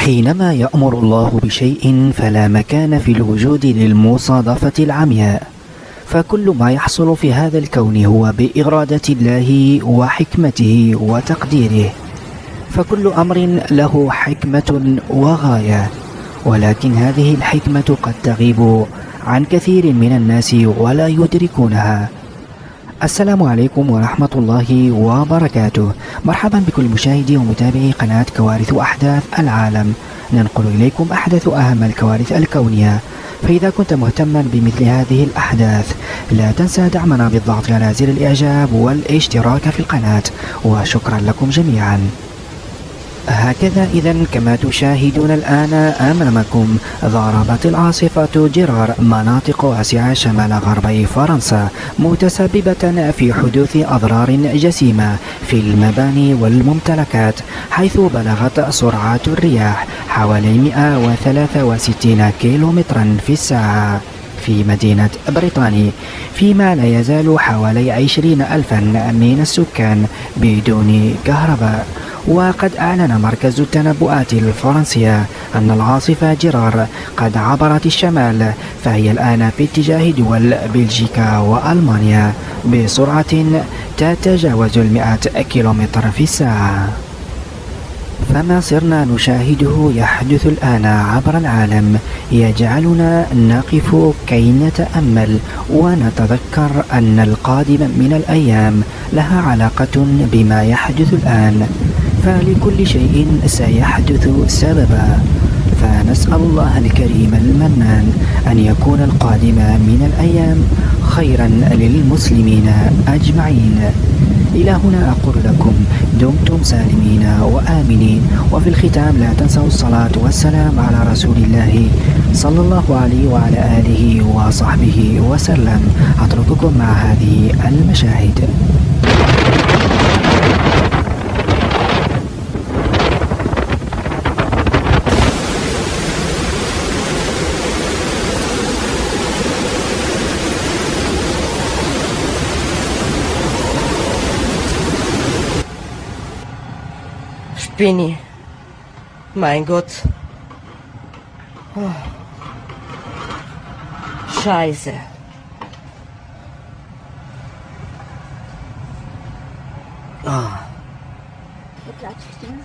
حينما يأمر الله بشيء فلا مكان في الوجود للمصادفة العمياء، فكل ما يحصل في هذا الكون هو بإرادة الله وحكمته وتقديره، فكل أمر له حكمة وغاية، ولكن هذه الحكمة قد تغيب عن كثير من الناس ولا يدركونها. السلام عليكم ورحمة الله وبركاته. مرحبا بكل مشاهدي ومتابعي قناة كوارث وأحداث العالم، ننقل إليكم أحدث أهم الكوارث الكونية. فإذا كنت مهتما بمثل هذه الأحداث لا تنسى دعمنا بالضغط على زر الإعجاب والاشتراك في القناة، وشكرا لكم جميعا. هكذا إذا كما تشاهدون الآن أمامكم، ضربت العاصفة جيرار مناطق واسعة شمال غربي فرنسا، متسببة في حدوث أضرار جسيمة في المباني والممتلكات، حيث بلغت سرعات الرياح حوالي 163 كيلومترا في الساعة في مدينة بريطاني، فيما لا يزال حوالي 20,000 من السكان بدون كهرباء. وقد أعلن مركز التنبؤات الفرنسية أن العاصفة جيرار قد عبرت الشمال، فهي الآن في اتجاه دول بلجيكا وألمانيا بسرعة تتجاوز 100 كيلومتر في الساعة. فما صرنا نشاهده يحدث الآن عبر العالم يجعلنا نقف كي نتأمل ونتذكر أن القادم من الأيام لها علاقة بما يحدث الآن، فلكل شيء سيحدث سببا، فنسأل الله الكريم المنان أن يكون القادم من الأيام خيرا للمسلمين أجمعين. إلى هنا أقول لكم دمتم سالمين وآمنين، وفي الختام لا تنسوا الصلاة والسلام على رسول الله صلى الله عليه وعلى آله وصحبه وسلم. أترككم مع هذه المشاهد. Spinni. Mein Gott. Oh. Scheiße. Oh. Wo klatscht denn?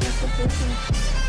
Das ist nicht.